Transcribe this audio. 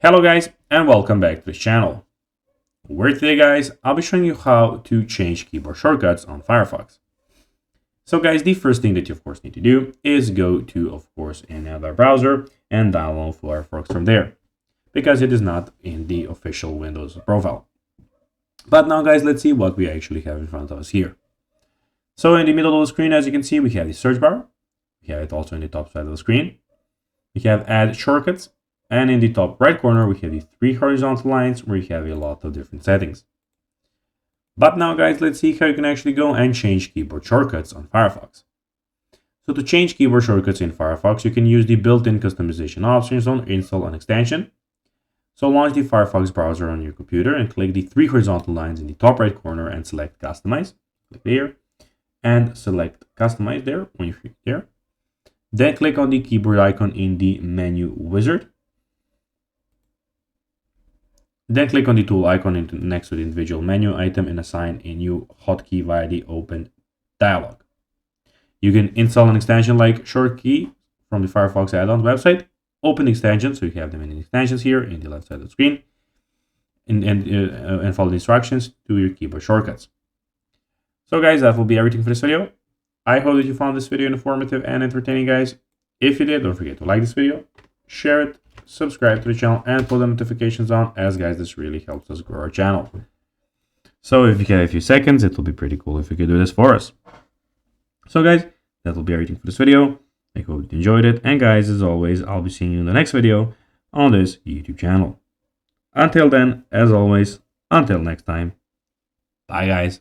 Hello guys and welcome back to this channel, where today guys I'll be showing you how to change keyboard shortcuts on Firefox. So guys, the first thing that you of course need to do is go to of course another browser and download Firefox from there, because it is not in the official Windows profile. But now guys, let's see what we actually have in front of us here. So in the middle of the screen, as you can see, we have the search bar. We have it also in the top side of the screen. We have add shortcuts. And in the top right corner, we have the three horizontal lines where you have a lot of different settings. But now guys, let's see how you can actually go and change keyboard shortcuts on Firefox. So to change keyboard shortcuts in Firefox, you can use the built-in customization options on install an extension. So launch the Firefox browser on your computer and click the three horizontal lines in the top right corner and select customize. Click there and select customize there when you click there. Then click on the keyboard icon in the menu wizard. Then click on the tool icon next to the individual menu item and assign a new hotkey via the open dialog. You can install an extension like Shortkey from the Firefox add-ons website. Open the extension, so you have them in the extensions here in the left side of the screen, and follow the instructions to your keyboard shortcuts. So guys, that will be everything for this video. I hope that you found this video informative and entertaining, guys. If you did, don't forget to like this video, share it, subscribe to the channel, and put the notifications on, as guys, this really helps us grow our channel. So if you have a few seconds, it will be pretty cool if you could do this for us. So guys, that will be everything for this video. I hope you enjoyed it, and guys, as always, I'll be seeing you in the next video on this YouTube channel. Until then, as always, until next time, bye guys.